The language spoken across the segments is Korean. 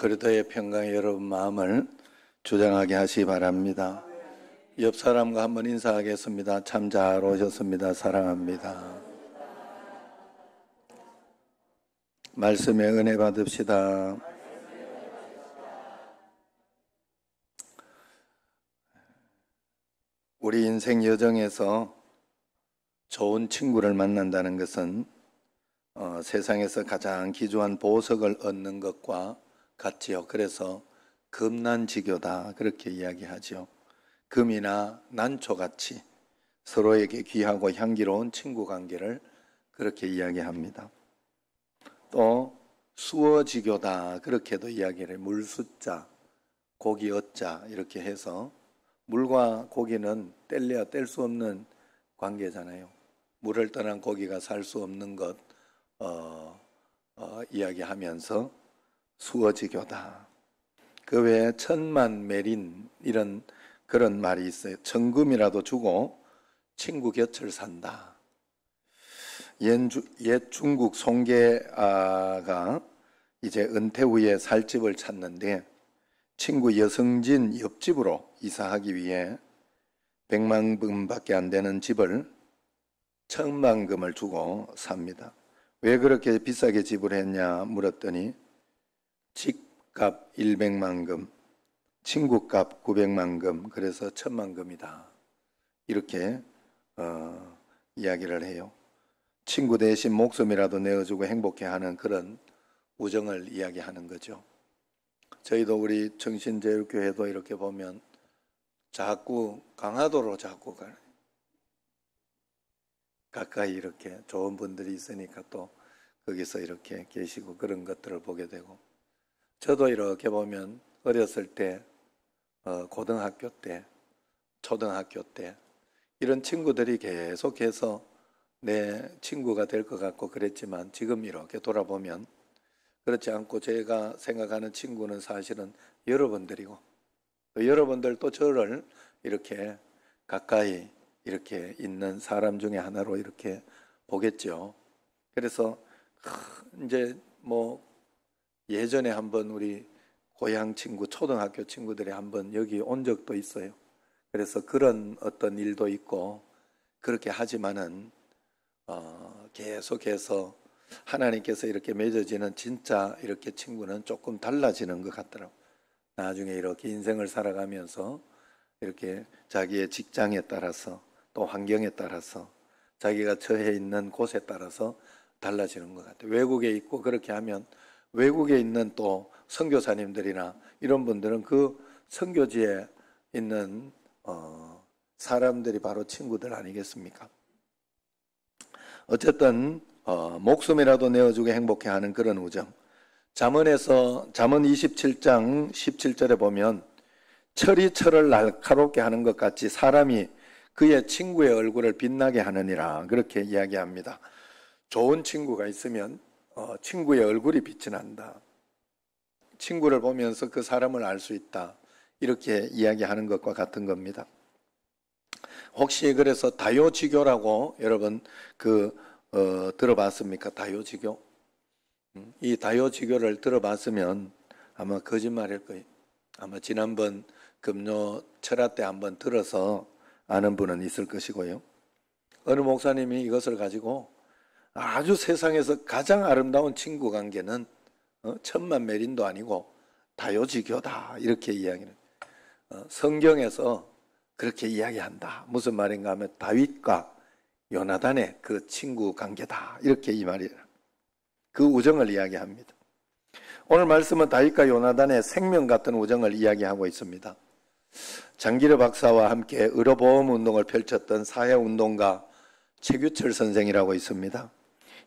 그리스도의 평강의 여러분 마음을 주장하게 하시기 바랍니다. 옆 사람과 한번 인사하겠습니다. 참 잘 오셨습니다. 사랑합니다. 말씀에 은혜 받읍시다. 우리 인생 여정에서 좋은 친구를 만난다는 것은 세상에서 가장 귀중한 보석을 얻는 것과 같지요. 그래서 금난지교다 그렇게 이야기하죠. 금이나 난초같이 서로에게 귀하고 향기로운 친구 관계를 그렇게 이야기합니다. 또 수어지교다 그렇게도 이야기를 해요. 물숫자, 고기 어자 이렇게 해서 물과 고기는 뗄래야 뗄 수 없는 관계잖아요. 물을 떠난 고기가 살 수 없는 것 이야기하면서 수어지교다. 그 외에 천만매린 이런 그런 말이 있어요. 천금이라도 주고 친구 곁을 산다. 옛 중국 송계가 이제 은퇴 후에 살 집을 찾는데 친구 여성진 옆집으로 이사하기 위해 100만 금밖에 안 되는 집을 1000만 금을 주고 삽니다. 왜 그렇게 비싸게 지불했냐 물었더니 집값 100만 금, 친구값 900만 금, 그래서 1000만 금이다. 이렇게 이야기를 해요. 친구 대신 목숨이라도 내어주고 행복해하는 그런 우정을 이야기하는 거죠. 저희도 우리 정신제일교회도 이렇게 보면 자꾸 강화도로 자꾸 가요. 가까이 이렇게 좋은 분들이 있으니까 또 거기서 이렇게 계시고 그런 것들을 보게 되고, 저도 이렇게 보면 어렸을 때 고등학교 때, 초등학교 때 이런 친구들이 계속해서 내 친구가 될 것 같고 그랬지만 지금 이렇게 돌아보면 그렇지 않고 제가 생각하는 친구는 사실은 여러분들이고 또 여러분들도 저를 이렇게 가까이 이렇게 있는 사람 중에 하나로 이렇게 보겠죠. 그래서 이제 뭐 예전에 한번 우리 고향 친구, 초등학교 친구들이 한번 여기 온 적도 있어요. 그래서 그런 어떤 일도 있고 그렇게 하지만은 계속해서 하나님께서 이렇게 맺어지는 진짜 이렇게 친구는 조금 달라지는 것 같더라고요. 나중에 이렇게 인생을 살아가면서 이렇게 자기의 직장에 따라서 또 환경에 따라서 자기가 처해 있는 곳에 따라서 달라지는 것 같아요. 외국에 있고 그렇게 하면 외국에 있는 또 선교사님들이나 이런 분들은 그 선교지에 있는 사람들이 바로 친구들 아니겠습니까? 어쨌든 목숨이라도 내어주고 행복해하는 그런 우정. 잠언 27장 17절에 보면 철이 철을 날카롭게 하는 것 같이 사람이 그의 친구의 얼굴을 빛나게 하느니라 그렇게 이야기합니다. 좋은 친구가 있으면 친구의 얼굴이 빛이 난다. 친구를 보면서 그 사람을 알 수 있다. 이렇게 이야기하는 것과 같은 겁니다. 혹시 그래서 다요지교라고 여러분 들어봤습니까? 다요지교? 이 다요지교를 들어봤으면 아마 거짓말일 거예요. 아마 지난번 금요 철야 때 한번 들어서 아는 분은 있을 것이고요. 어느 목사님이 이것을 가지고 아주 세상에서 가장 아름다운 친구 관계는 천만매린도 아니고 다요지교다 이렇게 이야기는 성경에서 그렇게 이야기한다. 무슨 말인가 하면 다윗과 요나단의 그 친구 관계다 이렇게 이 말이에요. 그 우정을 이야기합니다. 오늘 말씀은 다윗과 요나단의 생명 같은 우정을 이야기하고 있습니다. 장기르 박사와 함께 의료보험 운동을 펼쳤던 사회운동가 최규철 선생이라고 있습니다.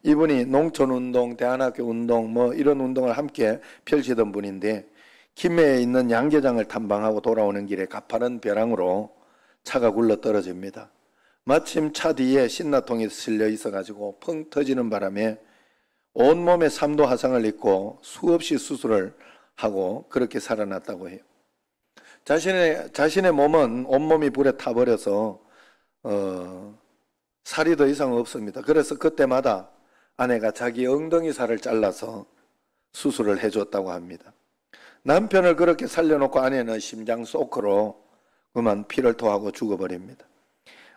이분이 농촌운동, 대안학교 운동 이런 운동을 함께 펼치던 분인데 김해에 있는 양계장을 탐방하고 돌아오는 길에 가파른 벼랑으로 차가 굴러 떨어집니다. 마침 차 뒤에 신나통이 실려 있어가지고 펑 터지는 바람에 온몸에 3도 화상을 입고 수없이 수술을 하고 그렇게 살아났다고 해요. 자신의 몸은 온몸이 불에 타버려서 살이 더 이상 없습니다. 그래서 그때마다 아내가 자기 엉덩이 살을 잘라서 수술을 해줬다고 합니다. 남편을 그렇게 살려놓고 아내는 심장 소크로 그만 피를 토하고 죽어버립니다.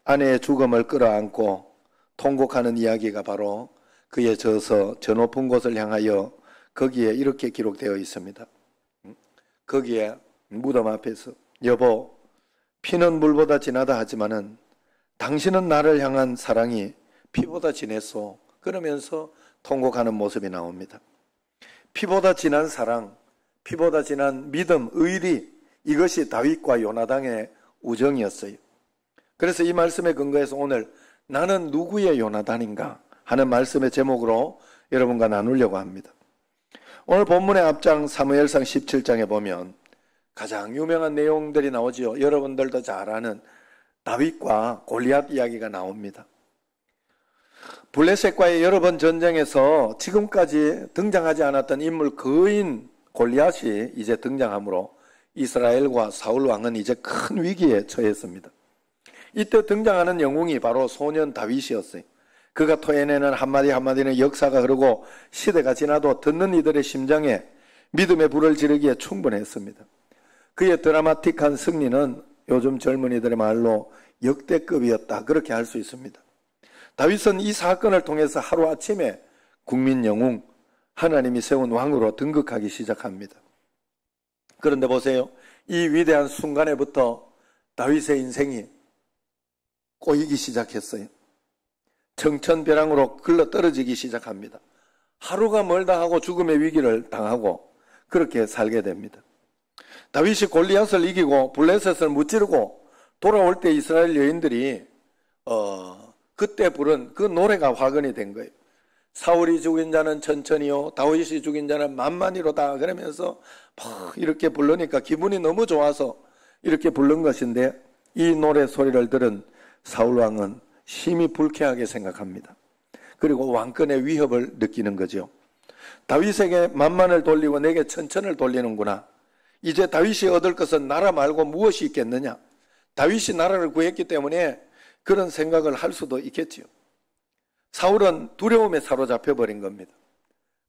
아내의 죽음을 끌어안고 통곡하는 이야기가 바로 그의 저서 저 높은 곳을 향하여 거기에 이렇게 기록되어 있습니다. 거기에 무덤 앞에서 여보, 피는 물보다 진하다 하지만은 당신은 나를 향한 사랑이 피보다 진했소. 그러면서 통곡하는 모습이 나옵니다. 피보다 진한 사랑, 피보다 진한 믿음, 의리, 이것이 다윗과 요나단의 우정이었어요. 그래서 이 말씀에 근거해서 오늘 나는 누구의 요나단인가 하는 말씀의 제목으로 여러분과 나누려고 합니다. 오늘 본문의 앞장 사무엘상 17장에 보면 가장 유명한 내용들이 나오지요. 여러분들도 잘 아는 다윗과 골리앗 이야기가 나옵니다. 블레셋과의 여러 번 전쟁에서 지금까지 등장하지 않았던 인물 거인 골리앗이 이제 등장하므로 이스라엘과 사울 왕은 이제 큰 위기에 처했습니다. 이때 등장하는 영웅이 바로 소년 다윗이었어요. 그가 토해내는 한마디 한마디는 역사가 흐르고 시대가 지나도 듣는 이들의 심장에 믿음의 불을 지르기에 충분했습니다. 그의 드라마틱한 승리는 요즘 젊은이들의 말로 역대급이었다, 그렇게 할 수 있습니다. 다윗은 이 사건을 통해서 하루아침에 국민 영웅, 하나님이 세운 왕으로 등극하기 시작합니다. 그런데 보세요. 이 위대한 순간에부터 다윗의 인생이 꼬이기 시작했어요. 청천벼랑으로 굴러떨어지기 시작합니다. 하루가 멀다 하고 죽음의 위기를 당하고 그렇게 살게 됩니다. 다윗이 골리앗을 이기고 블레셋을 무찌르고 돌아올 때 이스라엘 여인들이 그때 부른 그 노래가 화근이 된 거예요. 사울이 죽인 자는 천천히요, 다윗이 죽인 자는 만만히로다. 그러면서 막 이렇게 부르니까 기분이 너무 좋아서 이렇게 부른 것인데, 이 노래 소리를 들은 사울 왕은 심히 불쾌하게 생각합니다. 그리고 왕권의 위협을 느끼는 거죠. 다윗에게 만만을 돌리고 내게 천천을 돌리는구나. 이제 다윗이 얻을 것은 나라 말고 무엇이 있겠느냐. 다윗이 나라를 구했기 때문에 그런 생각을 할 수도 있겠지요. 사울은 두려움에 사로잡혀 버린 겁니다.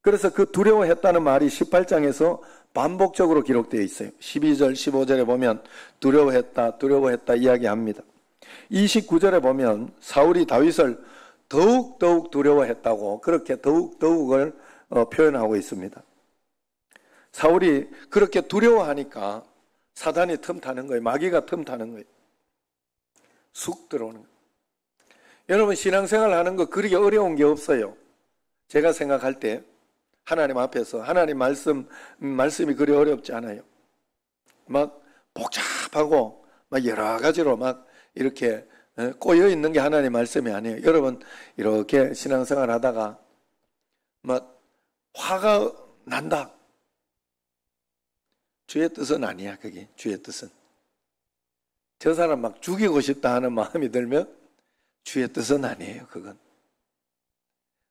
그래서 그 두려워했다는 말이 18장에서 반복적으로 기록되어 있어요. 12절, 15절에 보면 두려워했다 이야기합니다. 29절에 보면 사울이 다윗을 더욱 두려워했다고 그렇게 더욱을 표현하고 있습니다. 사울이 그렇게 두려워하니까 사단이 틈타는 거예요. 마귀가 틈타는 거예요. 쑥 들어오는 거예요. 여러분, 신앙생활 하는 거 그렇게 어려운 게 없어요. 제가 생각할 때 하나님 앞에서 하나님 말씀이 그리 어렵지 않아요. 막 복잡하고 막 여러 가지로 막 이렇게 꼬여 있는 게 하나님 말씀이 아니에요. 여러분, 이렇게 신앙생활 하다가 막 화가 난다. 주의 뜻은 아니야. 그게 주의 뜻은. 저 사람 막 죽이고 싶다 하는 마음이 들면 주의 뜻은 아니에요. 그건.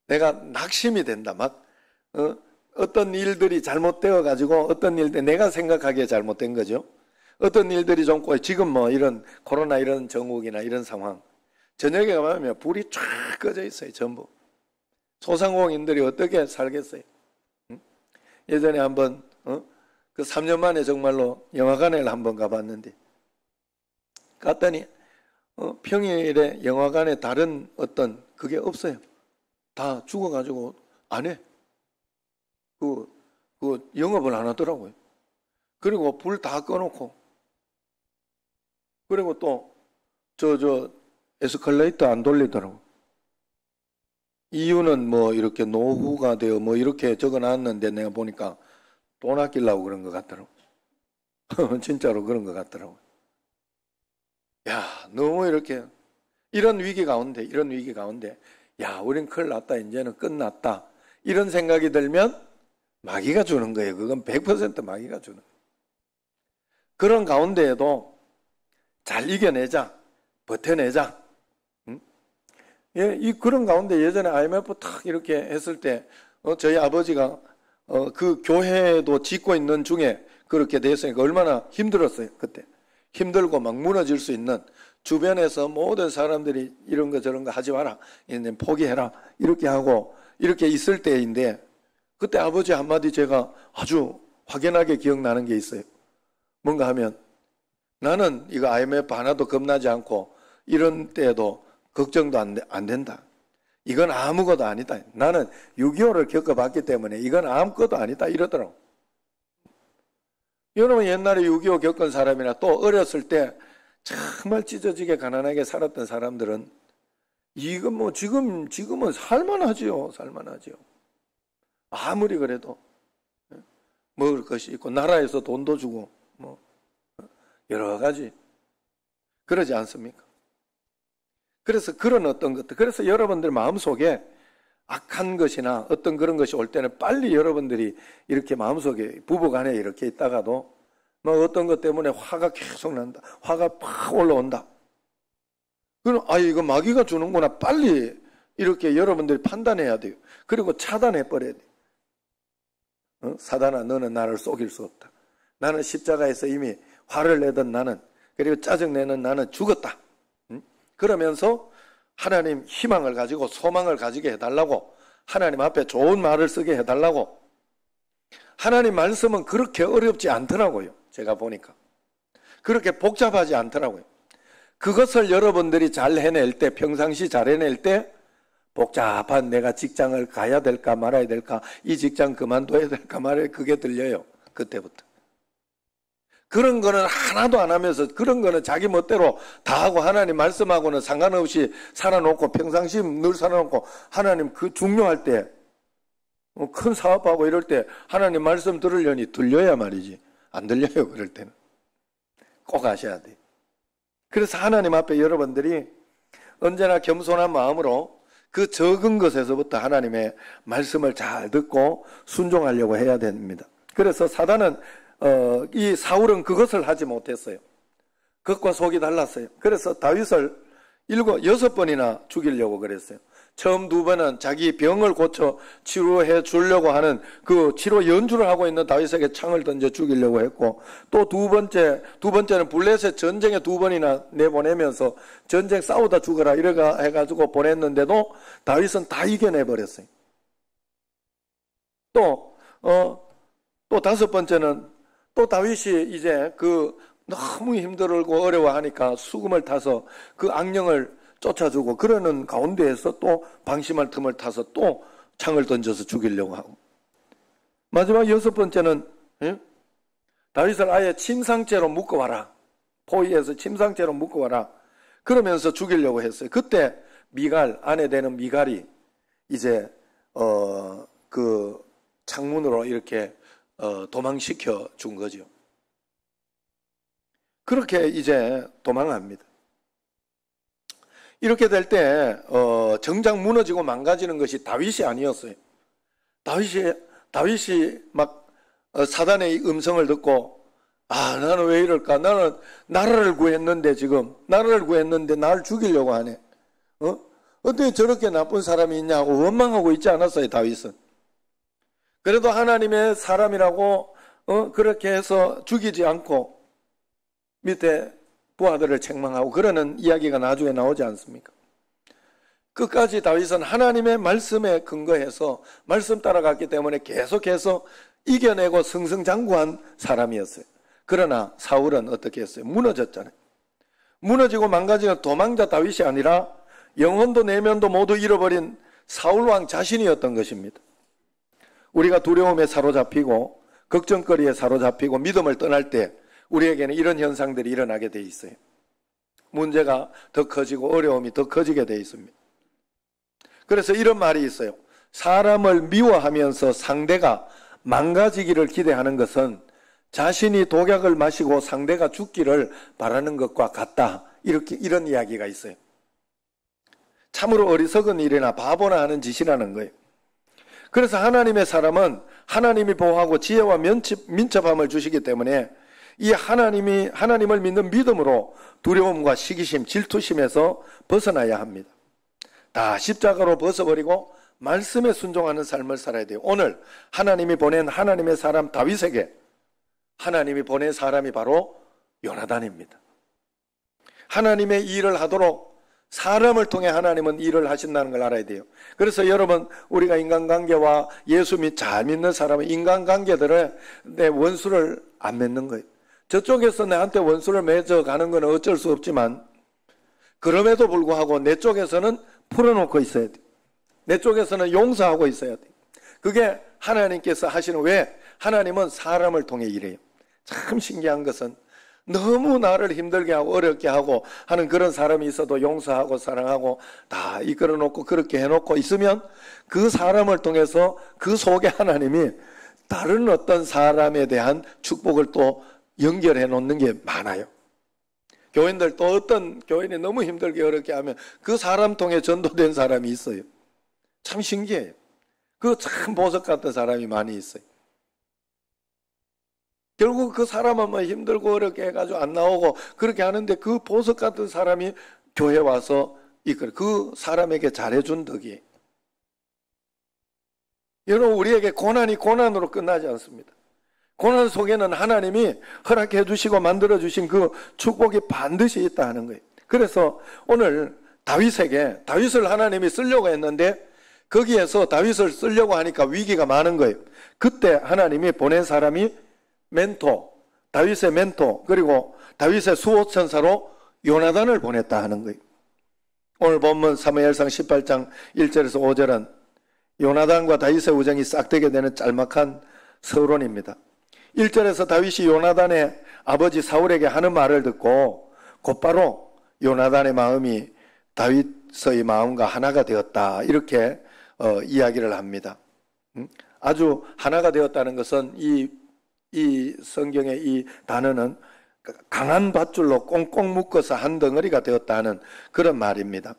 내가 낙심이 된다. 막 어떤 일들이 잘못되어 가지고 어떤 일들 내가 생각하기에 잘못된 거죠. 어떤 일들이 좀 꼬여. 지금 뭐 이런 코로나 이런 정국이나 이런 상황. 저녁에 가면 불이 쫙 꺼져 있어요. 전부. 소상공인들이 어떻게 살겠어요? 예전에 한번 그 3년 만에 정말로 영화관에 한번 가봤는데 갔더니 평일에 영화관에 다른 어떤 그게 없어요. 다 죽어가지고 안 해. 그 영업을 안 하더라고요. 그리고 불 다 꺼놓고 그리고 또 저 에스컬레이터 안 돌리더라고. 이유는 뭐 이렇게 노후가 되어 뭐 이렇게 적어놨는데 내가 보니까 돈 아끼려고 그런 것 같더라고. 진짜로 그런 것 같더라고. 야, 너무 이렇게 이런 위기 가운데 야, 우린 큰일 났다. 이제는 끝났다. 이런 생각이 들면 마귀가 주는 거예요. 그건 100% 마귀가 주는 거예요. 그런 가운데에도 잘 이겨내자. 버텨내자. 예, 그런 가운데 예전에 IMF 탁 이렇게 했을 때 저희 아버지가 그 교회도 짓고 있는 중에 그렇게 됐으니까 얼마나 힘들었어요. 그때. 힘들고 막 무너질 수 있는 주변에서 모든 사람들이 이런 거 저런 거 하지 마라. 포기해라. 이렇게 하고 이렇게 있을 때인데 그때 아버지 한마디 제가 아주 확연하게 기억나는 게 있어요. 뭔가 하면 나는 이거 IMF 하나도 겁나지 않고 이런 때에도 걱정도 안 된다. 이건 아무것도 아니다. 나는 6.25를 겪어봤기 때문에 이건 아무것도 아니다. 이러더라고. 여러분 옛날에 6.25 겪은 사람이나 또 어렸을 때 정말 찢어지게 가난하게 살았던 사람들은 이건 뭐 지금은 살만하지요. 살만하지요. 아무리 그래도 먹을 것이 있고 나라에서 돈도 주고 뭐 여러 가지 그러지 않습니까? 그래서 그런 어떤 것들, 그래서 여러분들 마음속에 악한 것이나 어떤 그런 것이 올 때는 빨리 여러분들이 이렇게 마음속에 부부간에 이렇게 있다가도 뭐 어떤 것 때문에 화가 계속 난다. 화가 팍 올라온다. 그럼 이거 마귀가 주는구나. 빨리 이렇게 여러분들이 판단해야 돼요. 그리고 차단해 버려야 돼요. 사단아, 너는 나를 속일 수 없다. 나는 십자가에서 이미 화를 내던 나는, 그리고 짜증내는 나는 죽었다. 그러면서 하나님 희망을 가지고 소망을 가지게 해달라고, 하나님 앞에 좋은 말을 쓰게 해달라고. 하나님 말씀은 그렇게 어렵지 않더라고요. 제가 보니까 그렇게 복잡하지 않더라고요. 그것을 여러분들이 잘 해낼 때, 평상시 잘 해낼 때 복잡한 내가 직장을 가야 될까 말아야 될까, 이 직장 그만둬야 될까 말아야, 그게 들려요. 그때부터. 그런 거는 하나도 안 하면서, 그런 거는 자기 멋대로 다 하고 하나님 말씀하고는 상관없이 살아놓고, 평상시 늘 살아놓고, 하나님 그 중요할 때, 큰 사업하고 이럴 때 하나님 말씀 들으려니 들려야 말이지. 안 들려요. 그럴 때는 꼭 하셔야 돼요. 그래서 하나님 앞에 여러분들이 언제나 겸손한 마음으로 그 적은 것에서부터 하나님의 말씀을 잘 듣고 순종하려고 해야 됩니다. 그래서 사단은 이 사울은 그것을 하지 못했어요. 겉과 속이 달랐어요. 그래서 다윗을 6번이나 죽이려고 그랬어요. 처음 2번은 자기 병을 고쳐 치료해 주려고 하는 그 치료 연주를 하고 있는 다윗에게 창을 던져 죽이려고 했고, 또 두 번째는 블레셋 전쟁에 2번이나 내보내면서 전쟁 싸우다 죽어라 이래가 해가지고 보냈는데도 다윗은 다 이겨내버렸어요. 또 5번째는 또 다윗이 이제 너무 힘들고 어려워하니까 수금을 타서 그 악령을 쫓아주고, 그러는 가운데에서 또 방심할 틈을 타서 또 창을 던져서 죽이려고 하고, 마지막 6번째는 다윗을 아예 침상죄로 묶어와라. 포위해서 침상죄로 묶어와라. 그러면서 죽이려고 했어요. 그때 미갈, 아내 되는 미갈이 이제 그 창문으로 이렇게 도망시켜 준 거죠. 그렇게 이제 도망합니다. 이렇게 될 때 정작 무너지고 망가지는 것이 다윗이 아니었어요. 다윗이 막 사단의 음성을 듣고, 나는 왜 이럴까? 나는 나라를 구했는데, 지금 나라를 구했는데 나를 죽이려고 하네. 어떻게 저렇게 나쁜 사람이 있냐고 원망하고 있지 않았어요, 다윗은. 그래도 하나님의 사람이라고 그렇게 해서 죽이지 않고 밑에 부하들을 책망하고 그러는 이야기가 나중에 나오지 않습니까? 끝까지 다윗은 하나님의 말씀에 근거해서 말씀 따라갔기 때문에 계속해서 이겨내고 승승장구한 사람이었어요. 그러나 사울은 어떻게 했어요? 무너졌잖아요. 무너지고 망가지는 도망자 다윗이 아니라 영혼도 내면도 모두 잃어버린 사울왕 자신이었던 것입니다. 우리가 두려움에 사로잡히고 걱정거리에 사로잡히고 믿음을 떠날 때 우리에게는 이런 현상들이 일어나게 돼 있어요. 문제가 더 커지고 어려움이 더 커지게 돼 있습니다. 그래서 이런 말이 있어요. 사람을 미워하면서 상대가 망가지기를 기대하는 것은 자신이 독약을 마시고 상대가 죽기를 바라는 것과 같다. 이런 이야기가 있어요. 참으로 어리석은 일이나 바보나 하는 짓이라는 거예요. 그래서 하나님의 사람은 하나님이 보호하고 지혜와 민첩함을 주시기 때문에 이 하나님을 믿는 믿음으로 두려움과 시기심, 질투심에서 벗어나야 합니다. 다 십자가로 벗어버리고 말씀에 순종하는 삶을 살아야 돼요. 오늘 하나님이 보낸 하나님의 사람 다윗에게 하나님이 보낸 사람이 바로 요나단입니다. 하나님의 일을 하도록 사람을 통해 하나님은 일을 하신다는 걸 알아야 돼요. 그래서 여러분, 우리가 인간관계와 예수 잘 믿는 사람은 인간관계들을 내 원수를 안 맺는 거예요. 저쪽에서 나한테 원수를 맺어가는 건 어쩔 수 없지만 그럼에도 불구하고 내 쪽에서는 풀어놓고 있어야 돼요. 내 쪽에서는 용서하고 있어야 돼요. 그게 하나님께서 하시는, 왜? 하나님은 사람을 통해 일해요. 참 신기한 것은 너무 나를 힘들게 하고 어렵게 하고 하는 그런 사람이 있어도 용서하고 사랑하고 다 이끌어 놓고 그렇게 해놓고 있으면 그 사람을 통해서 그 속에 하나님이 다른 어떤 사람에 대한 축복을 또 연결해 놓는 게 많아요. 교인들 또 어떤 교인이 너무 힘들게 어렵게 하면 그 사람 통해 전도된 사람이 있어요. 참 신기해요. 그 참 보석 같은 사람이 많이 있어요. 결국 그 사람은 뭐 힘들고 어렵게 해가지고 안 나오고 그렇게 하는데 그 보석 같은 사람이 교회 와서 이끌어 그 사람에게 잘해준 덕이. 여러분, 우리에게 고난이 고난으로 끝나지 않습니다. 고난 속에는 하나님이 허락해 주시고 만들어 주신 그 축복이 반드시 있다 하는 거예요. 그래서 오늘 다윗을 하나님이 쓰려고 했는데 거기에서 다윗을 쓰려고 하니까 위기가 많은 거예요. 그때 하나님이 보낸 사람이 다윗의 멘토, 그리고 다윗의 수호천사로 요나단을 보냈다 하는 거예요. 오늘 본문 사무엘상 18장 1절에서 5절은 요나단과 다윗의 우정이 싹되게 되는 짤막한 서론입니다. 1절에서 다윗이 요나단의 아버지 사울에게 하는 말을 듣고 곧바로 요나단의 마음이 다윗의 마음과 하나가 되었다, 이렇게 이야기를 합니다. 아주 하나가 되었다는 것은 이 성경의 이 단어는 강한 밧줄로 꽁꽁 묶어서 한 덩어리가 되었다는 그런 말입니다.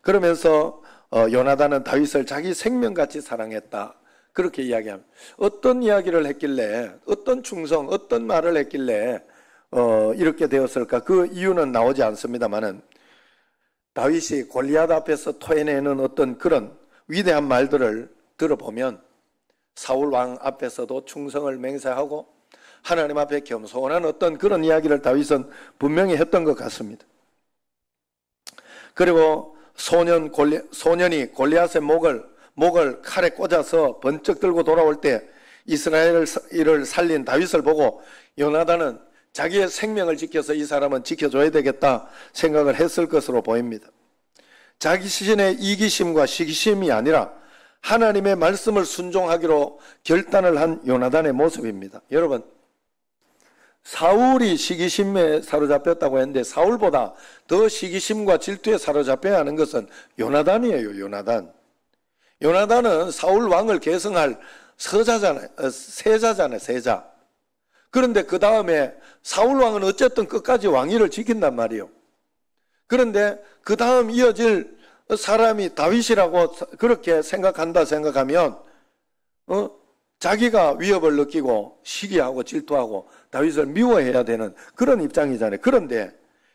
그러면서 요나단은 다윗을 자기 생명같이 사랑했다, 그렇게 이야기합니다. 어떤 이야기를 했길래, 어떤 충성, 어떤 말을 했길래 이렇게 되었을까? 그 이유는 나오지 않습니다만은 다윗이 골리앗 앞에서 토해내는 어떤 그런 위대한 말들을 들어보면 사울 왕 앞에서도 충성을 맹세하고 하나님 앞에 겸손한 어떤 그런 이야기를 다윗은 분명히 했던 것 같습니다. 그리고 소년이 골리앗의 목을 칼에 꽂아서 번쩍 들고 돌아올 때 이스라엘을 살린 다윗을 보고 요나단은 자기의 생명을 지켜서 이 사람은 지켜줘야 되겠다 생각을 했을 것으로 보입니다. 자기 자신의 이기심과 시기심이 아니라 하나님의 말씀을 순종하기로 결단을 한 요나단의 모습입니다. 여러분, 사울이 시기심에 사로잡혔다고 했는데 사울보다 더 시기심과 질투에 사로잡혀야 하는 것은 요나단이에요. 요나단은 사울 왕을 계승할 세자잖아요. 세자. 그런데 그 다음에 사울 왕은 어쨌든 끝까지 왕위를 지킨단 말이에요. 그런데 그 다음 이어질 사람이 다윗이라고 그렇게 생각하면 자기가 위협을 느끼고 시기하고 질투하고 다윗을 미워해야 되는 그런 입장이잖아요. 그런데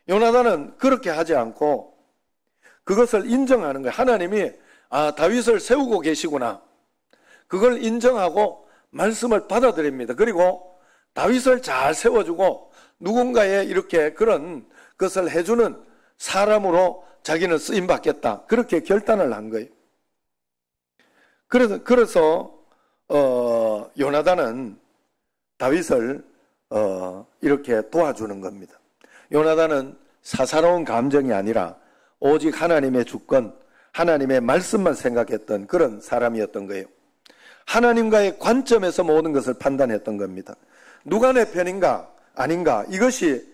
요나단은 그렇게 하지 않고 그것을 인정하는 거예요. 하나님이 다윗을 세우고 계시구나, 그걸 인정하고 말씀을 받아들입니다. 그리고 다윗을 잘 세워주고 누군가의 이렇게 그런 것을 해주는 사람으로 자기는 쓰임받겠다, 그렇게 결단을 한 거예요. 그래서 요나단은 다윗을 이렇게 도와주는 겁니다. 요나단은 사사로운 감정이 아니라 오직 하나님의 주권, 하나님의 말씀만 생각했던 그런 사람이었던 거예요. 하나님과의 관점에서 모든 것을 판단했던 겁니다. 누가 내 편인가 아닌가, 이것이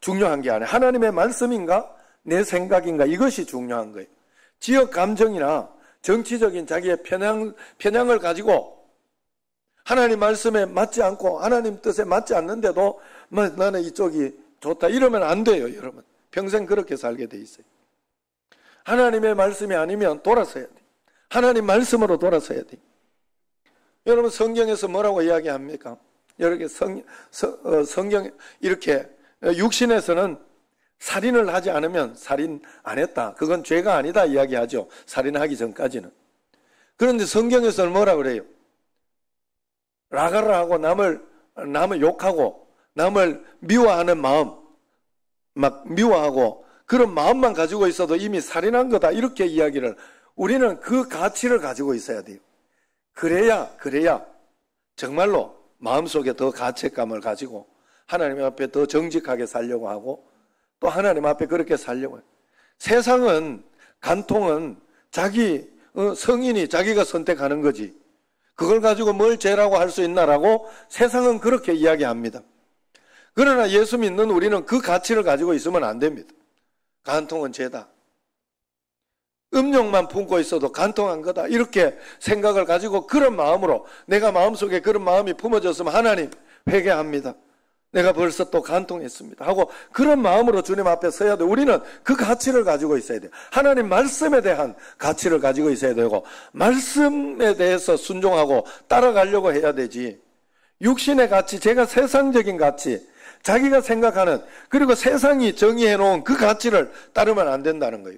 중요한 게 아니에요. 하나님의 말씀인가 내 생각인가, 이것이 중요한 거예요. 지역 감정이나 정치적인 자기의 편향을 가지고 하나님 말씀에 맞지 않고 하나님 뜻에 맞지 않는데도 나는 이쪽이 좋다, 이러면 안 돼요. 여러분, 평생 그렇게 살게 돼 있어요. 하나님의 말씀이 아니면 돌아서야 돼요. 하나님 말씀으로 돌아서야 돼요. 여러분, 성경에서 뭐라고 이야기합니까? 이렇게 성경 이렇게 육신에서는 살인을 하지 않으면 살인 안 했다, 그건 죄가 아니다 이야기하죠. 살인하기 전까지는. 그런데 성경에서는 뭐라 그래요? 라가를 하고 남을 욕하고 남을 미워하는 마음, 막 미워하고 그런 마음만 가지고 있어도 이미 살인한 거다 이렇게 이야기를, 우리는 그 가치를 가지고 있어야 돼요. 그래야 정말로 마음속에 더 가책감을 가지고 하나님 앞에 더 정직하게 살려고 하고 또 하나님 앞에 그렇게 살려고 해요. 세상은, 간통은 자기 성인이 자기가 선택하는 거지 그걸 가지고 뭘 죄라고 할 수 있나라고 세상은 그렇게 이야기합니다. 그러나 예수 믿는 우리는 그 가치를 가지고 있으면 안 됩니다. 간통은 죄다. 음욕만 품고 있어도 간통한 거다 이렇게 생각을 가지고 그런 마음으로, 내가 마음속에 그런 마음이 품어졌으면 하나님 회개합니다. 내가 벌써 또 간통했습니다 하고 그런 마음으로 주님 앞에 서야 돼. 우리는 그 가치를 가지고 있어야 돼요. 하나님 말씀에 대한 가치를 가지고 있어야 되고 말씀에 대해서 순종하고 따라가려고 해야 되지, 육신의 가치, 제가 세상적인 가치, 자기가 생각하는, 그리고 세상이 정의해 놓은 그 가치를 따르면 안 된다는 거예요.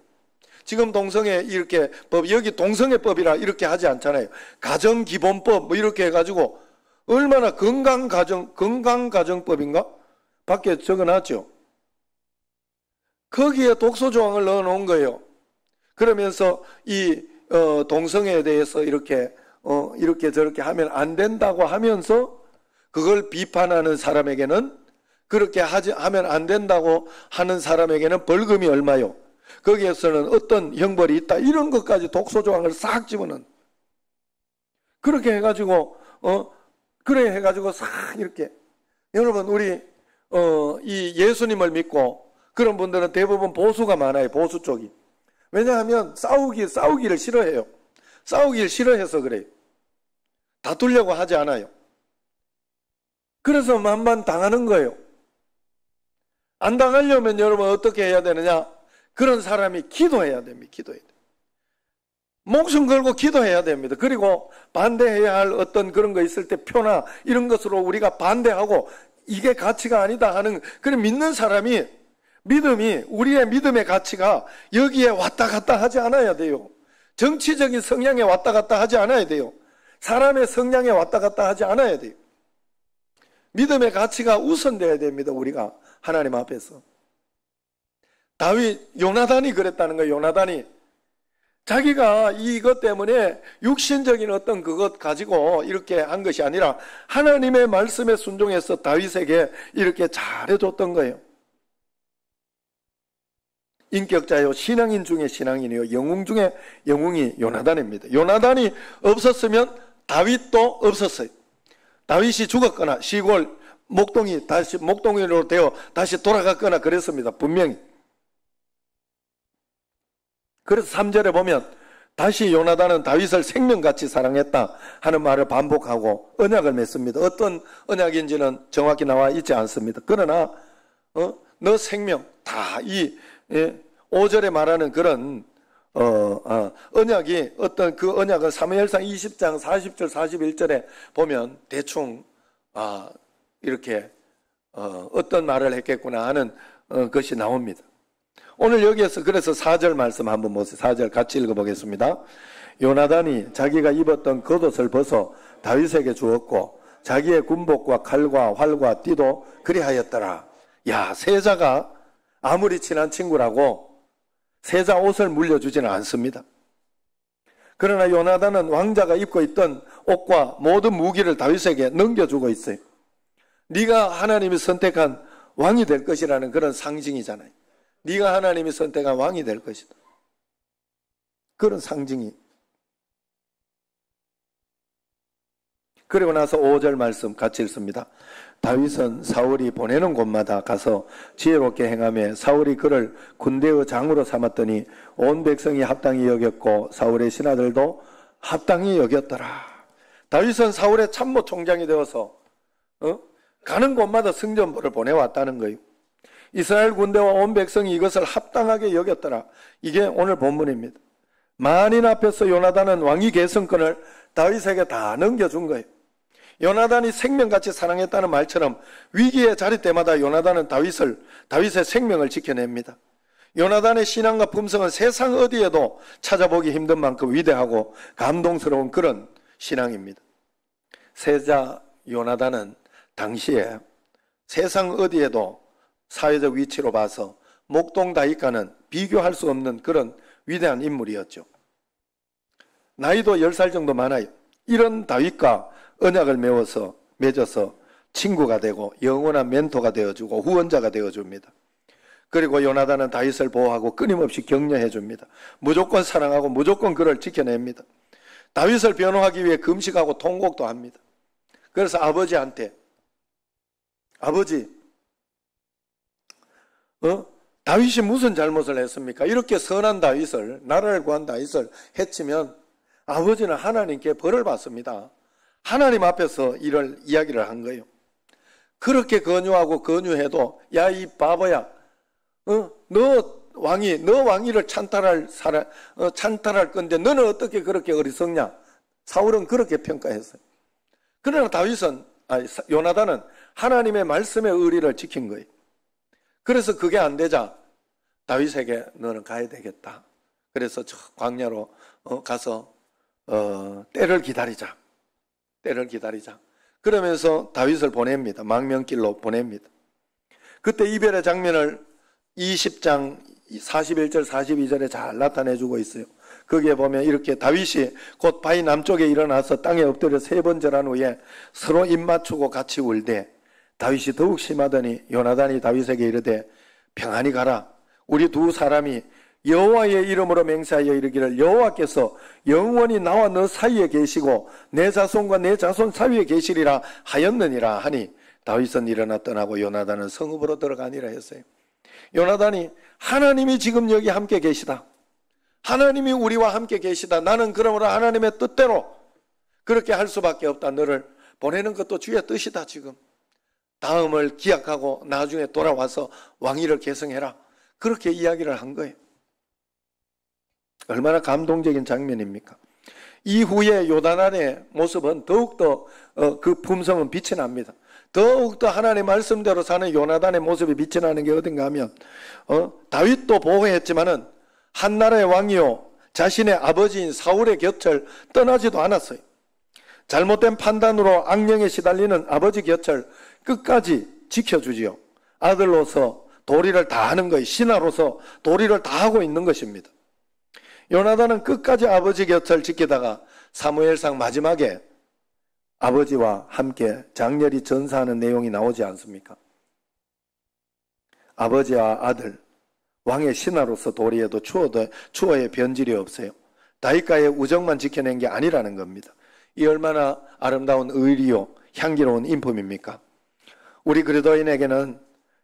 지금 동성애 이렇게 법, 여기 동성애법이라 이렇게 하지 않잖아요. 가정기본법 뭐 이렇게 해가지고 얼마나 건강가정법인가? 밖에 적어놨죠. 거기에 독소조항을 넣어놓은 거예요. 그러면서 이 동성애에 대해서 이렇게 저렇게 하면 안 된다고 하면서 그걸 비판하는 사람에게는, 그렇게 하면 안 된다고 하는 사람에게는 벌금이 얼마요? 거기에서는 어떤 형벌이 있다. 이런 것까지 독소조항을 싹 집어넣은. 그렇게 해가지고 싹 이렇게. 여러분, 우리 이 예수님을 믿고 그런 분들은 대부분 보수가 많아요. 보수 쪽이. 왜냐하면 싸우기를 싫어해요. 싸우기를 싫어해서 그래요. 다투려고 하지 않아요. 그래서 만만 당하는 거예요. 안 당하려면 여러분 어떻게 해야 되느냐? 그런 사람이 기도해야 됩니다. 기도해야 돼요. 목숨 걸고 기도해야 됩니다. 그리고 반대해야 할 어떤 그런 거 있을 때 표나 이런 것으로 우리가 반대하고 이게 가치가 아니다 하는 그런 믿는 사람이, 우리의 믿음의 가치가 여기에 왔다 갔다 하지 않아야 돼요. 정치적인 성향에 왔다 갔다 하지 않아야 돼요. 사람의 성향에 왔다 갔다 하지 않아야 돼요. 믿음의 가치가 우선돼야 됩니다. 우리가 하나님 앞에서. 요나단이 그랬다는 거예요. 요나단이 자기가 이것 때문에 육신적인 어떤 그것 가지고 이렇게 한 것이 아니라 하나님의 말씀에 순종해서 다윗에게 이렇게 잘해줬던 거예요. 인격자요, 신앙인 중에 신앙인이요, 영웅 중에 영웅이 요나단입니다. 요나단이 없었으면 다윗도 없었어요. 다윗이 죽었거나 시골 목동이로 되어 다시 돌아갔거나 그랬습니다. 분명히. 그래서 3절에 보면 다시 요나단은 다윗을 생명같이 사랑했다 하는 말을 반복하고 언약을 맺습니다. 어떤 언약인지는 정확히 나와 있지 않습니다. 그러나 너 생명 다 이 5절에 말하는 그런 언약이, 어떤 그 언약은 사무엘상 20장 40절 41절에 보면 대충 이렇게 어떤 말을 했겠구나 하는 것이 나옵니다. 오늘 여기에서 그래서 4절 말씀 한번 보세요. 4절 같이 읽어보겠습니다. 요나단이 자기가 입었던 겉옷을 벗어 다윗에게 주었고 자기의 군복과 칼과 활과 띠도 그리하였더라. 야, 세자가 아무리 친한 친구라고 세자 옷을 물려주지는 않습니다. 그러나 요나단은 왕자가 입고 있던 옷과 모든 무기를 다윗에게 넘겨주고 있어요. 네가 하나님이 선택한 왕이 될 것이라는 그런 상징이잖아요. 네가 하나님이 선택한 왕이 될 것이다. 그런 상징이. 그리고 나서 5절 말씀 같이 읽습니다. 다윗은 사울이 보내는 곳마다 가서 지혜롭게 행하며 사울이 그를 군대의 장으로 삼았더니 온 백성이 합당히 여겼고 사울의 신하들도 합당히 여겼더라. 다윗은 사울의 참모 총장이 되어서 가는 곳마다 승전보를 보내왔다는 거예요. 이스라엘 군대와 온 백성이 이것을 합당하게 여겼더라. 이게 오늘 본문입니다. 만인 앞에서 요나단은 왕위 계승권을 다윗에게 다 넘겨준 거예요. 요나단이 생명같이 사랑했다는 말처럼 위기의 자리 때마다 요나단은 다윗의 생명을 지켜냅니다. 요나단의 신앙과 품성은 세상 어디에도 찾아보기 힘든 만큼 위대하고 감동스러운 그런 신앙입니다. 세자 요나단은 당시에 세상 어디에도 사회적 위치로 봐서 목동 다윗과는 비교할 수 없는 그런 위대한 인물이었죠. 나이도 10살 정도 많아요. 이런 다윗과 언약을 맺어서 친구가 되고 영원한 멘토가 되어주고 후원자가 되어줍니다. 그리고 요나단은 다윗을 보호하고 끊임없이 격려해 줍니다. 무조건 사랑하고 무조건 그를 지켜냅니다. 다윗을 변호하기 위해 금식하고 통곡도 합니다. 그래서 아버지한테 아버지, 다윗이 무슨 잘못을 했습니까? 이렇게 선한 다윗을, 나라를 구한 다윗을 해치면 아버지는 하나님께 벌을 받습니다. 하나님 앞에서 이런 이야기를 한 거예요. 그렇게 권유하고 권유해도 야 이 바보야, 너 왕위를 찬탈할 건데 너는 어떻게 그렇게 어리석냐? 사울은 그렇게 평가했어요. 그러나 요나단은 하나님의 말씀의 의리를 지킨 거예요. 그래서 그게 안 되자 다윗에게 너는 가야 되겠다. 그래서 저 광야로 가서 때를 기다리자. 그러면서 다윗을 보냅니다. 망명길로 보냅니다. 그때 이별의 장면을 20장 41절 42절에 잘 나타내주고 있어요. 거기에 보면 이렇게 다윗이 곧 바위 남쪽에 일어나서 땅에 엎드려 3번 절한 후에 서로 입 맞추고 같이 울되 다윗이 더욱 심하더니 요나단이 다윗에게 이르되 평안히 가라. 우리 두 사람이 여호와의 이름으로 맹세하여 이르기를 여호와께서 영원히 나와 너 사이에 계시고 내 자손과 내 자손 사이에 계시리라 하였느니라 하니 다윗은 일어나 떠나고 요나단은 성읍으로 들어가니라 했어요. 요나단이 하나님이 지금 여기 함께 계시다. 하나님이 우리와 함께 계시다. 나는 그러므로 하나님의 뜻대로 그렇게 할 수밖에 없다. 너를 보내는 것도 주의 뜻이다. 지금 다음을 기약하고 나중에 돌아와서 왕위를 계승해라. 그렇게 이야기를 한 거예요. 얼마나 감동적인 장면입니까? 이후에 요나단의 모습은 더욱더 그 품성은 빛이 납니다. 더욱더 하나님의 말씀대로 사는 요나단의 모습이 빛이 나는 게 어딘가 하면 다윗도 보호했지만은 한 나라의 왕이요 자신의 아버지인 사울의 곁을 떠나지도 않았어요. 잘못된 판단으로 악령에 시달리는 아버지 곁을 끝까지 지켜주지요. 아들로서 도리를 다하는 거예요. 신하로서 도리를 다하고 있는 것입니다. 요나단은 끝까지 아버지 곁을 지키다가 사무엘상 마지막에 아버지와 함께 장렬히 전사하는 내용이 나오지 않습니까? 아버지와 아들, 왕의 신하로서 도리에도 추호의 변질이 없어요. 다윗과의 우정만 지켜낸 게 아니라는 겁니다. 이 얼마나 아름다운 의리요 향기로운 인품입니까? 우리 그리스도인에게는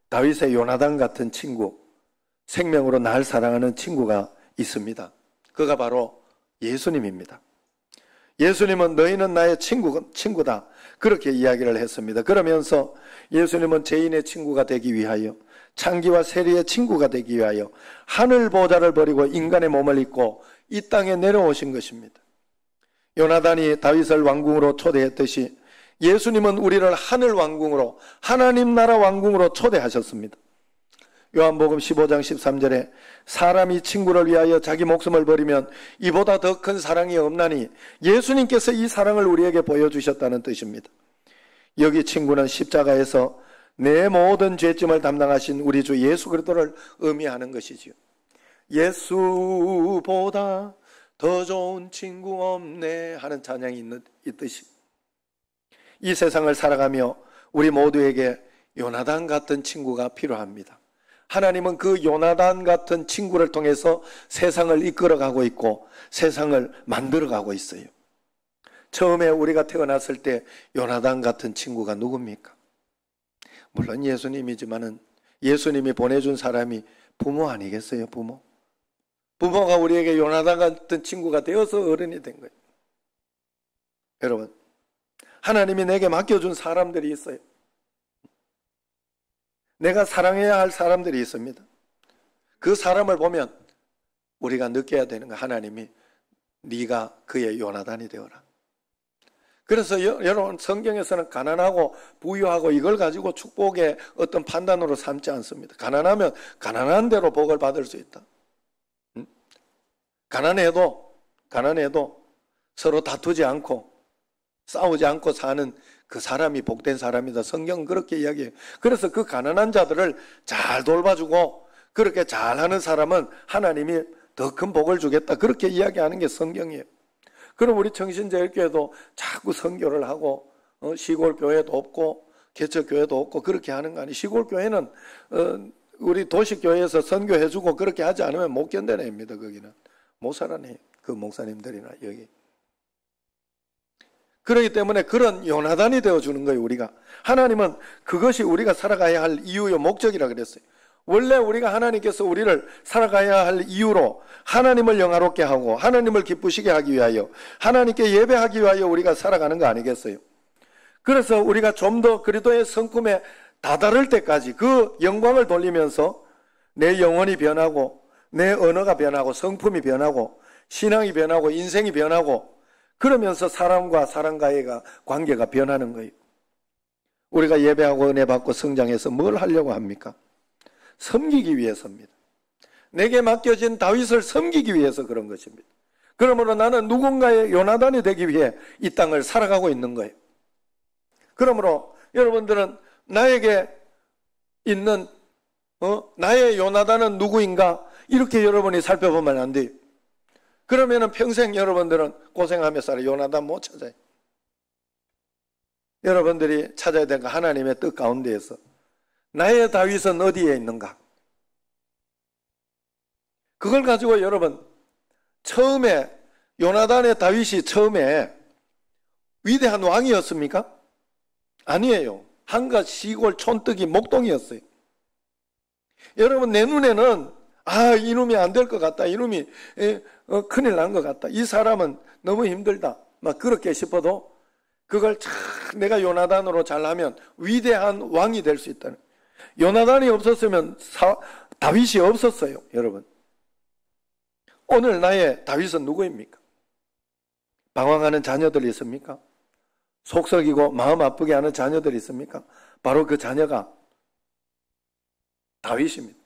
다윗의 요나단 같은 친구, 생명으로 날 사랑하는 친구가 있습니다. 그가 바로 예수님입니다. 예수님은 너희는 나의 친구다. 그렇게 이야기를 했습니다. 그러면서 예수님은 죄인의 친구가 되기 위하여, 창기와 세리의 친구가 되기 위하여 하늘 보좌를 버리고 인간의 몸을 입고 이 땅에 내려오신 것입니다. 요나단이 다윗을 왕궁으로 초대했듯이 예수님은 우리를 하늘 왕궁으로, 하나님 나라 왕궁으로 초대하셨습니다. 요한복음 15장 13절에 사람이 친구를 위하여 자기 목숨을 버리면 이보다 더 큰 사랑이 없나니 예수님께서 이 사랑을 우리에게 보여주셨다는 뜻입니다. 여기 친구는 십자가에서 내 모든 죄짐을 담당하신 우리 주 예수 그리스도를 의미하는 것이지요. 예수보다 더 좋은 친구 없네 하는 찬양이 있듯이 이 세상을 살아가며 우리 모두에게 요나단 같은 친구가 필요합니다. 하나님은 그 요나단 같은 친구를 통해서 세상을 이끌어가고 있고 세상을 만들어가고 있어요. 처음에 우리가 태어났을 때 요나단 같은 친구가 누굽니까? 물론 예수님이지만은 예수님이 보내준 사람이 부모 아니겠어요? 부모가 우리에게 요나단 같은 친구가 되어서 어른이 된 거예요. 여러분, 하나님이 내게 맡겨준 사람들이 있어요. 내가 사랑해야 할 사람들이 있습니다. 그 사람을 보면 우리가 느껴야 되는 거, 하나님이 네가 그의 요나단이 되어라. 그래서 여러분, 성경에서는 가난하고 부유하고 이걸 가지고 축복의 어떤 판단으로 삼지 않습니다. 가난하면 가난한 대로 복을 받을 수 있다. 가난해도 서로 다투지 않고 싸우지 않고 사는 그 사람이 복된 사람이다. 성경은 그렇게 이야기해요. 그래서 그 가난한 자들을 잘 돌봐주고 그렇게 잘하는 사람은 하나님이 더 큰 복을 주겠다. 그렇게 이야기하는 게 성경이에요. 그럼 우리 청신제일교회도 자꾸 선교를 하고 시골 교회도 없고 개척 교회도 없고 그렇게 하는 거 아니에요. 시골 교회는 우리 도시교회에서 선교해주고 그렇게 하지 않으면 못 견뎌냅니다. 거기는 못 살아내. 그 목사님들이나 여기. 그렇기 때문에 그런 요나단이 되어주는 거예요. 우리가. 하나님은 그것이 우리가 살아가야 할 이유요 목적이라 그랬어요. 원래 우리가 하나님께서 우리를 살아가야 할 이유로 하나님을 영화롭게 하고 하나님을 기쁘시게 하기 위하여 하나님께 예배하기 위하여 우리가 살아가는 거 아니겠어요? 그래서 우리가 좀 더 그리스도의 성품에 다다를 때까지 그 영광을 돌리면서 내 영혼이 변하고 내 언어가 변하고 성품이 변하고 신앙이 변하고 인생이 변하고 그러면서 사람과 사람과의 관계가 변하는 거예요. 우리가 예배하고 은혜 받고 성장해서 뭘 하려고 합니까? 섬기기 위해서입니다. 내게 맡겨진 다윗을 섬기기 위해서 그런 것입니다. 그러므로 나는 누군가의 요나단이 되기 위해 이 땅을 살아가고 있는 거예요. 그러므로 여러분들은 나에게 있는 나의 요나단은 누구인가? 이렇게 여러분이 살펴보면 안 돼요. 그러면은 평생 여러분들은 고생하며 살아. 요나단 못 찾아요. 여러분들이 찾아야 될 거 하나님의 뜻 가운데에서 나의 다윗은 어디에 있는가? 그걸 가지고 여러분 처음에 요나단의 다윗이 처음에 위대한 왕이었습니까? 아니에요. 한갓 시골 촌뜨기 목동이었어요. 여러분 내 눈에는 이놈이 안 될 것 같다. 이놈이 큰일 난 것 같다. 이 사람은 너무 힘들다. 막 그렇게 싶어도 그걸 내가 요나단으로 잘하면 위대한 왕이 될 수 있다는. 요나단이 없었으면 다윗이 없었어요. 여러분 오늘 나의 다윗은 누구입니까? 방황하는 자녀들이 있습니까? 속썩이고 마음 아프게 하는 자녀들이 있습니까? 바로 그 자녀가 다윗입니다.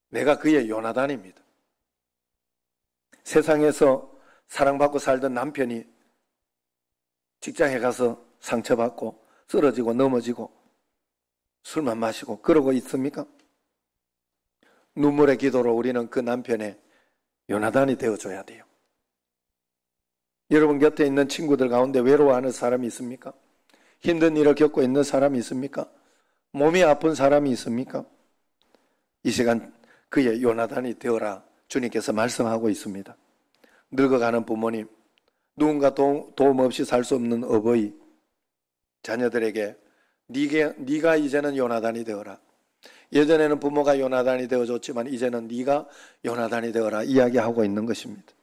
내가 그의 요나단입니다. 세상에서 사랑받고 살던 남편이 직장에 가서 상처받고 쓰러지고 넘어지고 술만 마시고 그러고 있습니까? 눈물의 기도로 우리는 그 남편의 요나단이 되어줘야 돼요. 여러분 곁에 있는 친구들 가운데 외로워하는 사람이 있습니까? 힘든 일을 겪고 있는 사람이 있습니까? 몸이 아픈 사람이 있습니까? 이 시간 그의 요나단이 되어라 주님께서 말씀하고 있습니다. 늙어가는 부모님, 누군가 도움 없이 살 수 없는 어버이, 자녀들에게 네가 이제는 요나단이 되어라. 예전에는 부모가 요나단이 되어줬지만 이제는 네가 요나단이 되어라 이야기하고 있는 것입니다.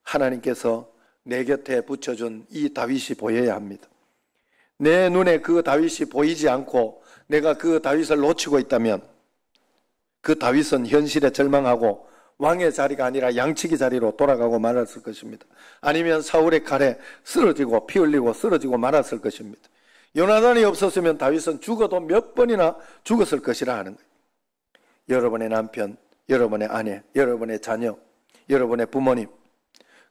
하나님께서 내 곁에 붙여준 이 다윗이 보여야 합니다. 내 눈에 그 다윗이 보이지 않고 내가 그 다윗을 놓치고 있다면 그 다윗은 현실에 절망하고 왕의 자리가 아니라 양치기 자리로 돌아가고 말았을 것입니다. 아니면 사울의 칼에 쓰러지고 피 흘리고 쓰러지고 말았을 것입니다. 요나단이 없었으면 다윗은 죽어도 몇 번이나 죽었을 것이라 하는 거예요. 여러분의 남편, 여러분의 아내, 여러분의 자녀, 여러분의 부모님,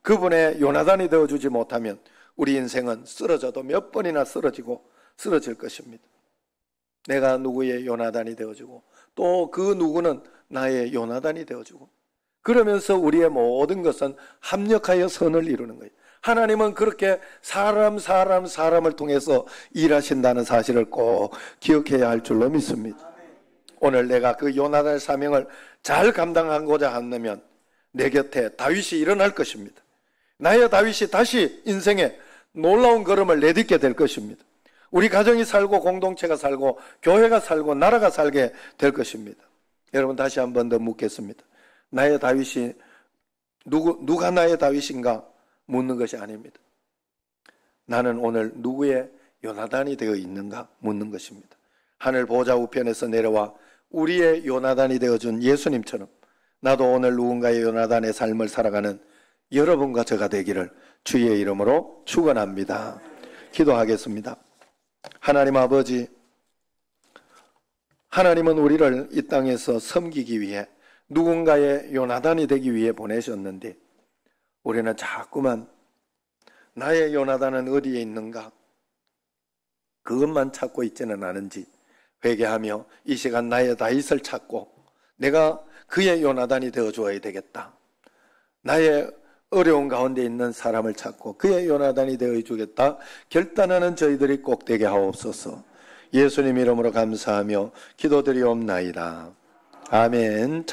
그분의 요나단이 되어주지 못하면 우리 인생은 쓰러져도 몇 번이나 쓰러질 것입니다. 내가 누구의 요나단이 되어주고 또 그 누구는 나의 요나단이 되어주고 그러면서 우리의 모든 것은 합력하여 선을 이루는 거예요. 하나님은 그렇게 사람을 통해서 일하신다는 사실을 꼭 기억해야 할 줄로 믿습니다. 오늘 내가 그 요나단의 사명을 잘 감당하고자 한다면 내 곁에 다윗이 일어날 것입니다. 나의 다윗이 다시 인생에 놀라운 걸음을 내딛게 될 것입니다. 우리 가정이 살고 공동체가 살고 교회가 살고 나라가 살게 될 것입니다. 여러분 다시 한 번 더 묻겠습니다. 나의 다윗이 누가 나의 다윗인가 묻는 것이 아닙니다. 나는 오늘 누구의 요나단이 되어 있는가 묻는 것입니다. 하늘 보좌 우편에서 내려와 우리의 요나단이 되어준 예수님처럼 나도 오늘 누군가의 요나단의 삶을 살아가는 여러분과 저가 되기를 주의 이름으로 축원합니다. 기도하겠습니다. 하나님 아버지, 하나님은 우리를 이 땅에서 섬기기 위해 누군가의 요나단이 되기 위해 보내셨는데 우리는 자꾸만 나의 요나단은 어디에 있는가 그것만 찾고 있지는 않은지 회개하며 이 시간 나의 다윗을 찾고 내가 그의 요나단이 되어 주어야 되겠다. 나의 어려운 가운데 있는 사람을 찾고 그의 요나단이 되어 주겠다 결단하는 저희들이 꼭 되게 하옵소서. 예수님 이름으로 감사하며 기도드리옵나이다. 아멘.